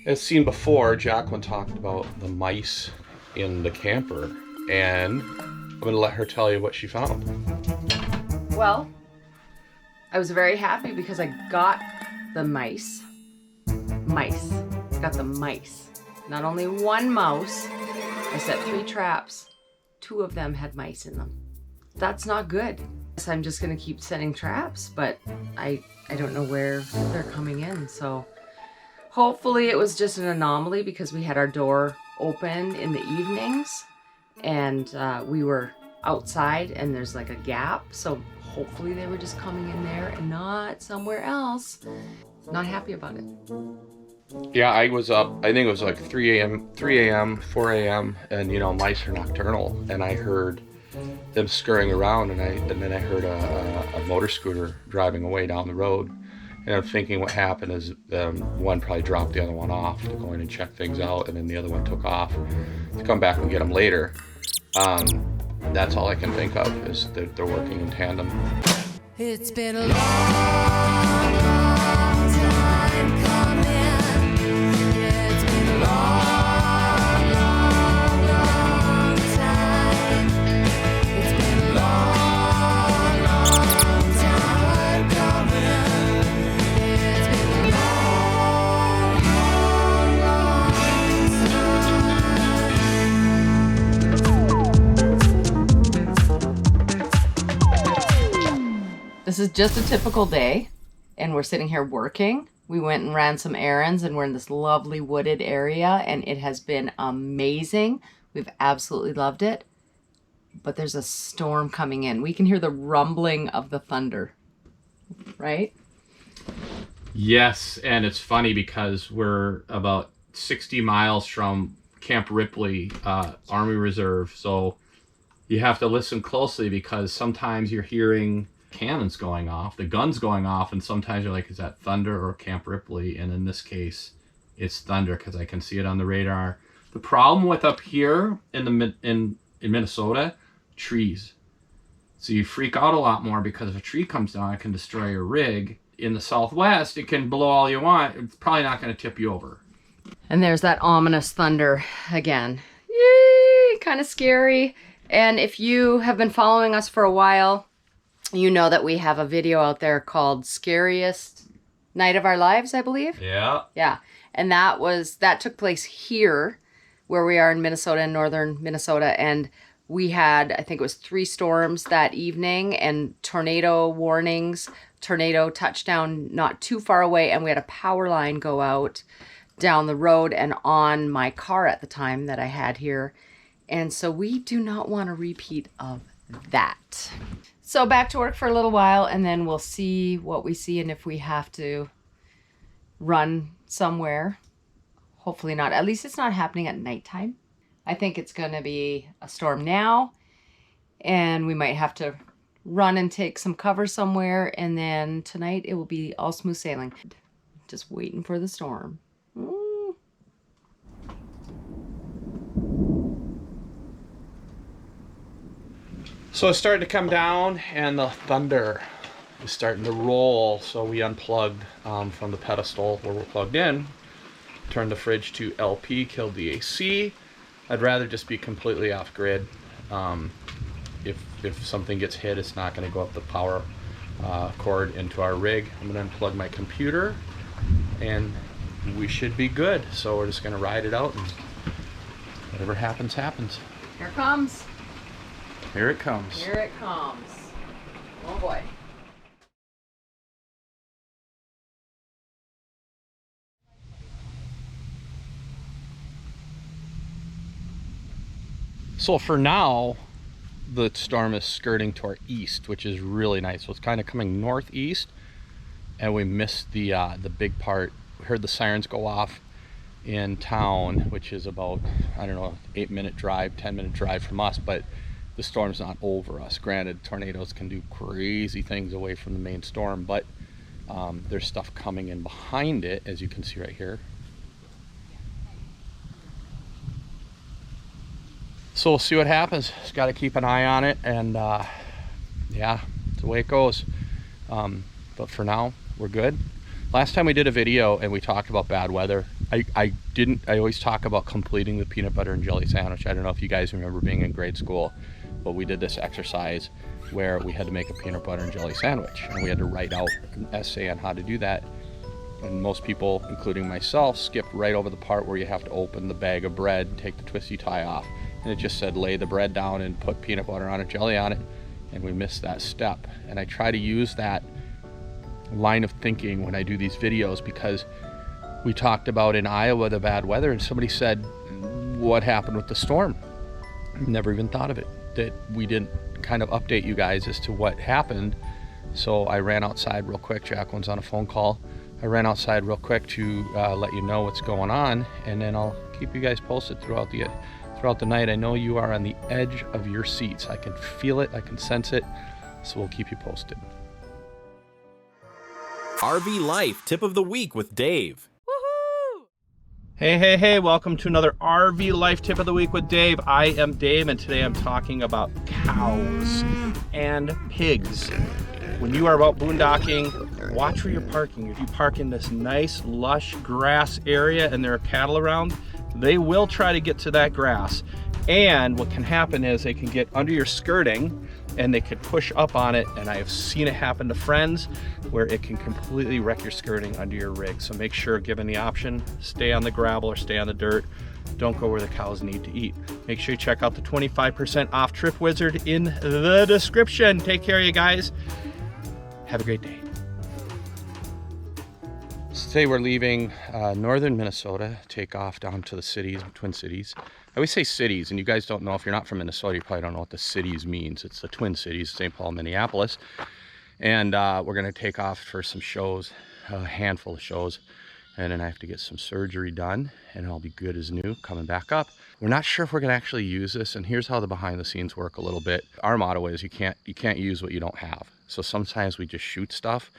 As seen before, Jacqueline talked about the mice in the camper, and I'm going to let her tell you what she found. Well, I was very happy because I got the mice. Got the mice. Not only one mouse, I set 3 traps. 2 of them had mice in them. That's not good. So I'm just gonna keep setting traps, but I don't know where they're coming in. So hopefully it was just an anomaly because we had our door open in the evenings and we were outside and there's like a gap. So hopefully they were just coming in there and not somewhere else. Not happy about it. Yeah, I was up, I think it was like 3 a.m., 4 a.m., and you know, mice are nocturnal, and I heard them scurrying around, and then I heard a motor scooter driving away down the road, and I'm thinking what happened is one probably dropped the other one off to go in and check things out, and then the other one took off to come back and get them later. That's all I can think of, is that they're working in tandem. It's been a long time coming. It's been a long time. It's been a long time coming. It's been a long. This is just a typical day, and we're sitting here working. We went and ran some errands, and we're in this lovely wooded area, and it has been amazing. We've absolutely loved it, but there's a storm coming in. We can hear the rumbling of the thunder, right? Yes, and it's funny because we're about 60 miles from Camp Ripley Army Reserve, so you have to listen closely because sometimes you're hearing cannons going off, the guns going off, and sometimes you're like, is that thunder or Camp Ripley? And in this case, it's thunder because I can see it on the radar. The problem with up here in Minnesota, trees. So you freak out a lot more because if a tree comes down, it can destroy your rig. In the Southwest, it can blow all you want. It's probably not going to tip you over. And there's that ominous thunder again. Yay, kind of scary. And if you have been following us for a while, you know that we have a video out there called Scariest Night of Our Lives, I believe. Yeah. Yeah. And that took place here where we are in Minnesota, in northern Minnesota. And we had, I think it was 3 storms that evening and tornado warnings, tornado touchdown not too far away. And we had a power line go out down the road and on my car at the time that I had here. And so we do not want a repeat of that. So back to work for a little while, and then we'll see what we see and if we have to run somewhere. Hopefully not. At least it's not happening at nighttime. I think it's going to be a storm now, and we might have to run and take some cover somewhere, and then tonight it will be all smooth sailing. Just waiting for the storm. So it's starting to come down and the thunder is starting to roll. So we unplugged from the pedestal where we're plugged in, turned the fridge to LP, killed the AC. I'd rather just be completely off grid. If something gets hit, it's not going to go up the power cord into our rig. I'm going to unplug my computer and we should be good. So we're just going to ride it out and whatever happens, happens. Here it comes. Here it comes. Here it comes. Oh boy. So for now, the storm is skirting to our east, which is really nice. So it's kind of coming northeast, and we missed the big part. We heard the sirens go off in town, which is about, I don't know, 8-minute drive, 10-minute drive from us, but the storm's not over us. Granted, tornadoes can do crazy things away from the main storm, but there's stuff coming in behind it, as you can see right here. So we'll see what happens. Just got to keep an eye on it, and yeah, it's the way it goes. But for now, we're good. Last time we did a video and we talked about bad weather, I always talk about completing the peanut butter and jelly sandwich. I don't know if you guys remember being in grade school, but we did this exercise where we had to make a peanut butter and jelly sandwich, and we had to write out an essay on how to do that. And most people, including myself, skipped right over the part where you have to open the bag of bread, take the twisty tie off, and it just said lay the bread down and put peanut butter on it, jelly on it, and we missed that step. And I try to use that line of thinking when I do these videos, because we talked about in Iowa the bad weather, and somebody said, what happened with the storm? Never even thought of it, that we didn't kind of update you guys as to what happened. So I ran outside real quick. Jacqueline's on a phone call. I ran outside real quick to let you know what's going on, and then I'll keep you guys posted throughout the night. I know you are on the edge of your seats. I can feel it, I can sense it, so we'll keep you posted. RV Life Tip of the Week with Dave. Hey, welcome to another RV Life Tip of the Week with Dave. I am Dave, and today I'm talking about cows and pigs. When you are out boondocking, watch where you're parking. If you park in this nice, lush grass area and there are cattle around, they will try to get to that grass. And what can happen is they can get under your skirting and they could push up on it, and I have seen it happen to friends where it can completely wreck your skirting under your rig. So make sure, given the option, stay on the gravel or stay on the dirt. Don't go where the cows need to eat. Make sure you check out the 25% off Trip Wizard in the description. Take care, you guys. Have a great day. Today we're leaving northern Minnesota, take off down to the cities, Twin Cities. I always say cities, and you guys don't know, if you're not from Minnesota, you probably don't know what the cities means. It's the Twin Cities, St. Paul, Minneapolis. And we're gonna take off for some shows, a handful of shows, and then I have to get some surgery done, and I'll be good as new coming back up. We're not sure if we're gonna actually use this, and here's how the behind the scenes work a little bit. Our motto is you can't use what you don't have. So sometimes we just shoot stuff,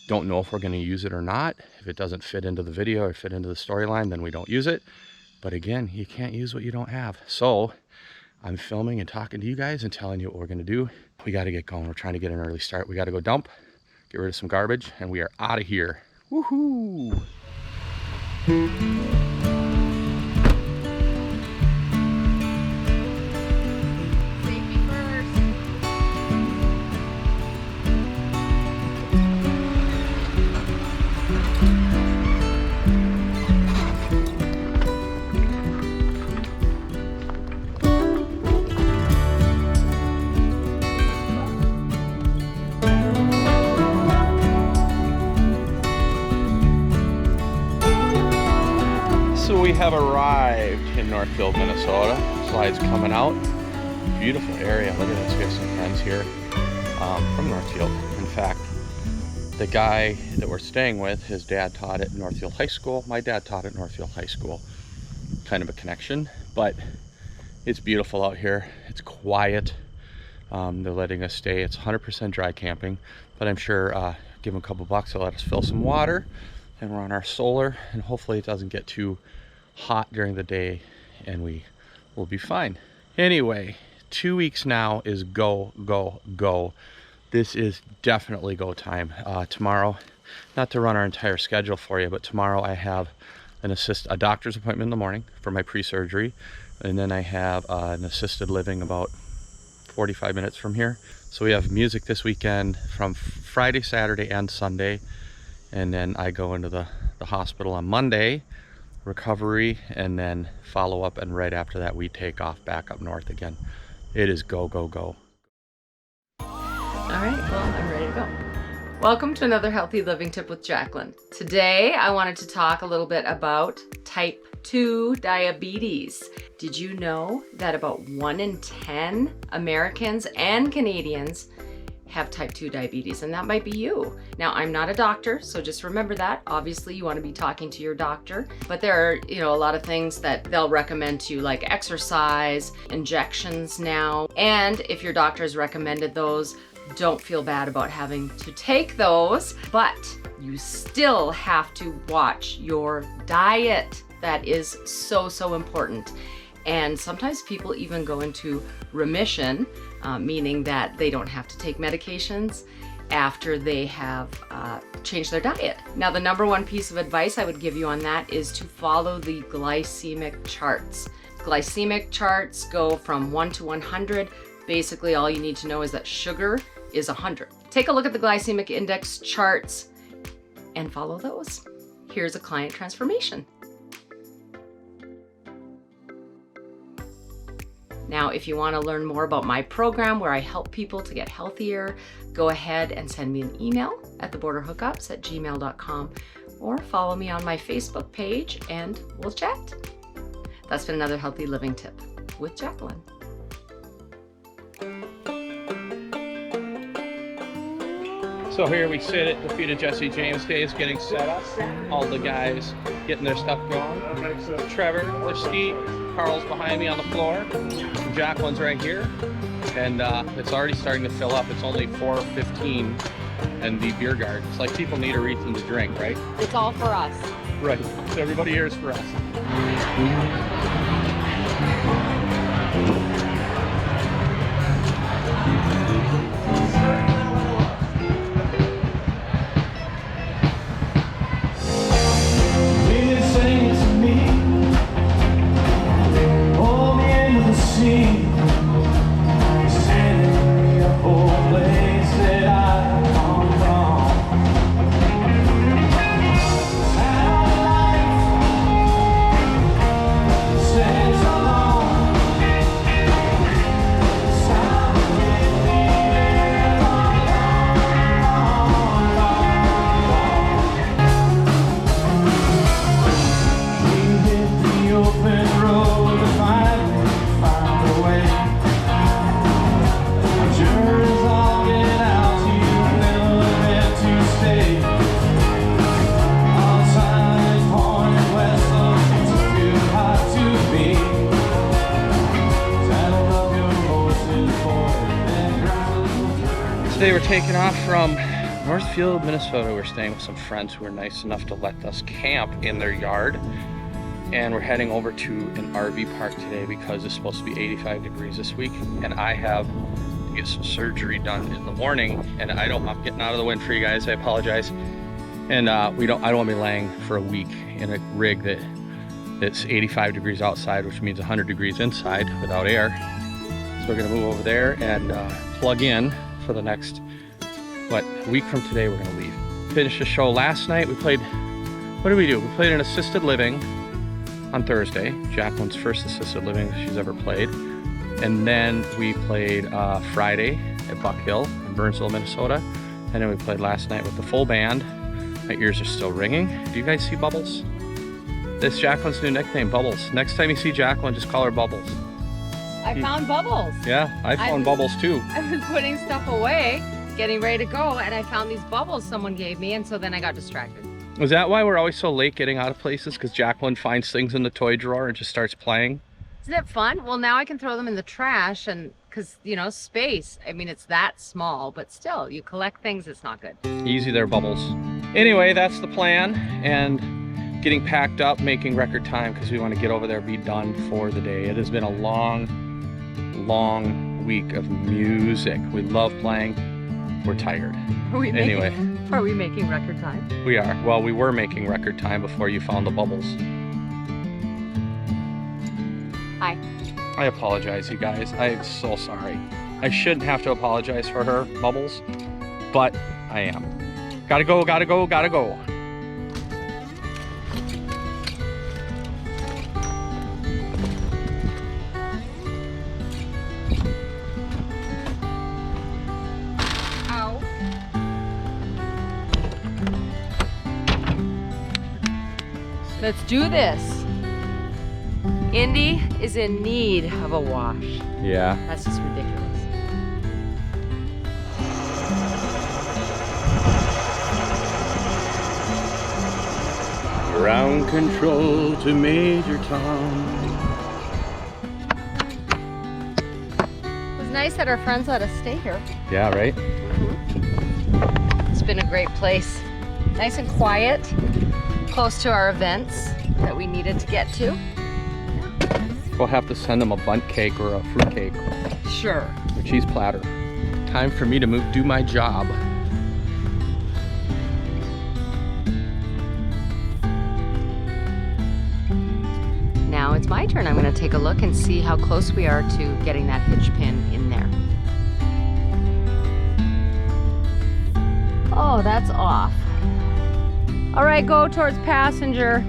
don't know if we're gonna use it or not. If it doesn't fit into the video or fit into the storyline, then we don't use it. But again, you can't use what you don't have. So I'm filming and talking to you guys and telling you what we're gonna do. We gotta get going. We're trying to get an early start. We gotta go dump, get rid of some garbage, and we are out of here. Woohoo! Safety first. So we have arrived in Northfield, Minnesota. Slide's coming out. Beautiful area. Look at this. We have some friends here from Northfield. In fact, the guy that we're staying with, his dad taught at Northfield High School. My dad taught at Northfield High School. Kind of a connection, but it's beautiful out here. It's quiet. They're letting us stay. It's 100% dry camping, but I'm sure give them a couple bucks, they'll let us fill some water, and we're on our solar, and hopefully it doesn't get too hot during the day and we will be fine. Anyway, 2 weeks now is go, go, go. This is definitely go time. Tomorrow, not to run our entire schedule for you, but tomorrow I have a doctor's appointment in the morning for my pre-surgery, and then I have an assisted living about 45 minutes from here. So we have music this weekend from Friday, Saturday, and Sunday, and then I go into the hospital on Monday, recovery, and then follow up, and right after that we take off back up north again. It is go, go, go. All right, well, I'm ready to go. Welcome to another Healthy Living Tip with Jacqueline. Today, I wanted to talk a little bit about type 2 diabetes. Did you know that about 1 in 10 Americans and Canadians have type 2 diabetes, and that might be you. Now, I'm not a doctor, so just remember that. Obviously, you want to be talking to your doctor, but there are, a lot of things that they'll recommend to you, like exercise, injections now. And if your doctor has recommended those, don't feel bad about having to take those, but you still have to watch your diet. That is so, so important. And sometimes people even go into remission, meaning that they don't have to take medications. after they have changed their diet. Now, the number one piece of advice I would give you on that is to follow the glycemic charts. Glycemic charts go from 1 to 100. Basically, all you need to know is that sugar is 100. Take a look at the glycemic index charts and follow those. Here's a client transformation. Now, if you want to learn more about my program where I help people to get healthier, go ahead and send me an email at theborderhookups@gmail.com or follow me on my Facebook page and we'll chat. That's been another healthy living tip with Jacqueline. So here we sit at the feet of 𝐭𝐭𝐲𝐬 Days getting set up. All the guys getting their stuff going. Trevor, the ski, Carl's behind me on the floor. Jacqueline's right here. And it's already starting to fill up. It's only 4:15 and the beer garden. It's like people need a reason to drink, right? It's all for us. Right. So everybody here is for us. Today we're taking off from Northfield, Minnesota. We're staying with some friends who were nice enough to let us camp in their yard. And we're heading over to an RV park today because it's supposed to be 85 degrees this week. And I have to get some surgery done in the morning. And I'm getting out of the wind for you guys, I apologize. And I don't want to be laying for a week in a rig that's 85 degrees outside, which means 100 degrees inside without air. So we're gonna move over there and plug in for the next, a week from today we're gonna leave. Finished the show last night. We played, what did we do? We played an assisted living on Thursday, Jacqueline's first assisted living she's ever played. And then we played Friday at Buck Hill in Burnsville, Minnesota. And then we played last night with the full band. My ears are still ringing. Do you guys see Bubbles? That's Jacqueline's new nickname, Bubbles. Next time you see Jacqueline, just call her Bubbles. I found Bubbles. Yeah, I found Bubbles too. I was putting stuff away, getting ready to go, and I found these bubbles someone gave me, and so then I got distracted. Is that why we're always so late getting out of places? Because Jacqueline finds things in the toy drawer and just starts playing? Isn't it fun? Well, now I can throw them in the trash, and because, you know, space. I mean, it's that small, but still, you collect things, it's not good. Easy there, Bubbles. Anyway, that's the plan, and getting packed up, making record time because we want to get over there, be done for the day. It has been a long week of music. We love playing. We're tired. Are we making record time? We are. Well, we were making record time before you found the Bubbles. Hi. I apologize, you guys. I'm so sorry. I shouldn't have to apologize for her, Bubbles, but I am. Gotta go, gotta go, gotta go. Let's do this. Indy is in need of a wash. Yeah. That's just ridiculous. Ground control to Major Tom. It was nice that our friends let us stay here. Yeah, right? It's been a great place. Nice and quiet, close to our events that we needed to get to. We'll have to send them a bundt cake or a fruit cake. Sure. A cheese platter. Time for me to do my job. it's my turn. I'm gonna take a look and see how close we are to getting that hitch pin in there. Oh, that's off. All right, go towards passenger.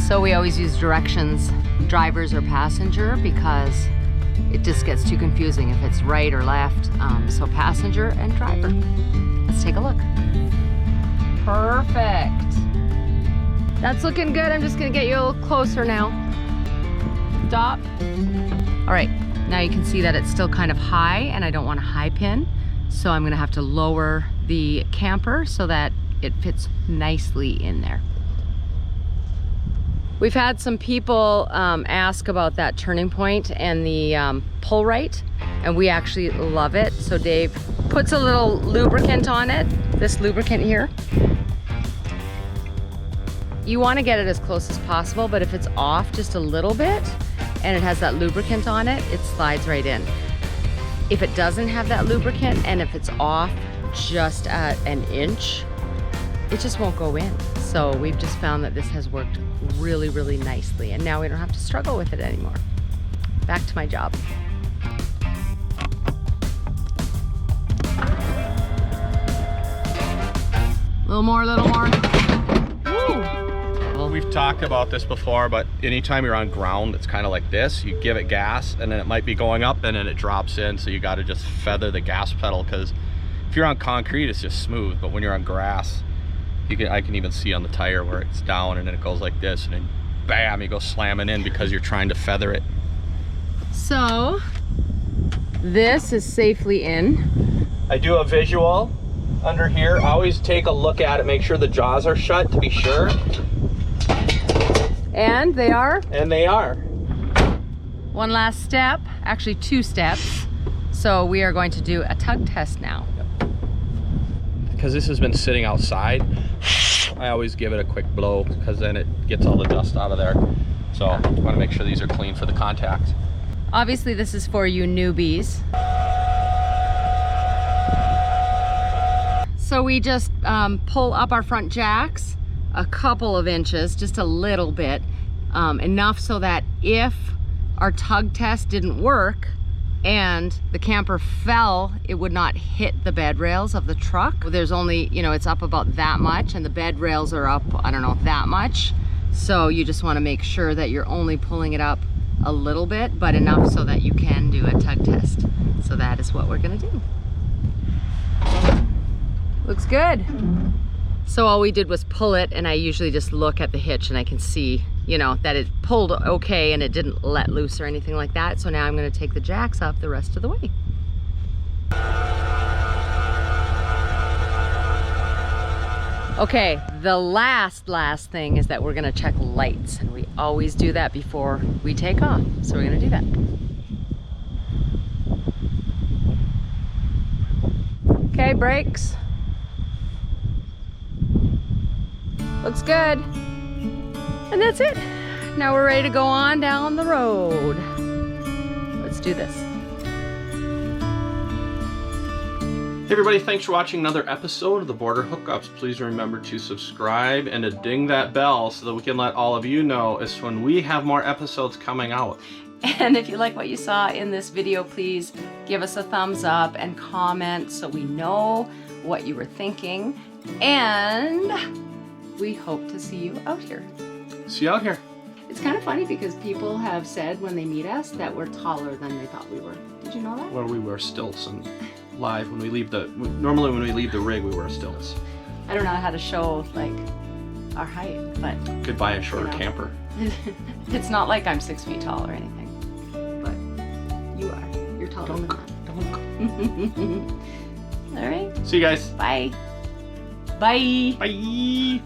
So we always use directions, drivers or passenger, because it just gets too confusing if it's right or left. So passenger and driver. Let's take a look. Perfect. That's looking good. I'm just gonna get you a little closer now. Stop. All right, now you can see that it's still kind of high and I don't want a high pin. So I'm gonna have to lower the camper so that it fits nicely in there. We've had some people ask about that turning point and the pull right, and we actually love it. So Dave puts a little lubricant on it, this lubricant here. You want to get it as close as possible, but if it's off just a little bit and it has that lubricant on it, it slides right in. If it doesn't have that lubricant and if it's off just at an inch, it just won't go in. So we've just found that this has worked really, really nicely, and now we don't have to struggle with it anymore. Back to my job. Little more, little more. We've talked about this before, but anytime you're on ground, it's kind of like this. You give it gas, and then it might be going up, and then it drops in, so you got to just feather the gas pedal, because if you're on concrete, it's just smooth, but when you're on grass, I can even see on the tire where it's down, and then it goes like this, and then bam, you go slamming in because you're trying to feather it. So this is safely in. I do a visual under here. I always take a look at it, make sure the jaws are shut to be sure. And they are? And they are. One last step, actually 2 steps. So we are going to do a tug test now. Because this has been sitting outside, I always give it a quick blow, because then it gets all the dust out of there. So I want to make sure these are clean for the contact. Obviously this is for you newbies. So we just pull up our front jacks a couple of inches, just a little bit, enough so that if our tug test didn't work and the camper fell, it would not hit the bed rails of the truck. There's only, you know, it's up about that much, and the bed rails are up, I don't know, that much. So you just want to make sure that you're only pulling it up a little bit, but enough so that you can do a tug test. So that is what we're gonna do. Looks good. So all we did was pull it, and I usually just look at the hitch and I can see, you know, that it pulled okay and it didn't let loose or anything like that. So now I'm gonna take the jacks up the rest of the way. Okay, the last thing is that we're gonna check lights, and we always do that before we take off. So we're gonna do that. Okay, brakes. Looks good. And that's it. Now we're ready to go on down the road. Let's do this. Hey everybody, thanks for watching another episode of the Border Hookups. Please remember to subscribe and to ding that bell so that we can let all of you know as when we have more episodes coming out. And if you like what you saw in this video, please give us a thumbs up and comment so we know what you were thinking. And we hope to see you out here. See you out here. It's kind of funny because people have said when they meet us that we're taller than they thought we were. Did you know that? Well, we wear stilts and live when we leave normally when we leave the rig we wear stilts. I don't know how to show like our height, but Could buy a shorter You know. camper. it's not like I'm 6 feet tall or anything. But you are. You're taller than that. All right. See you guys. Bye. Bye. Bye.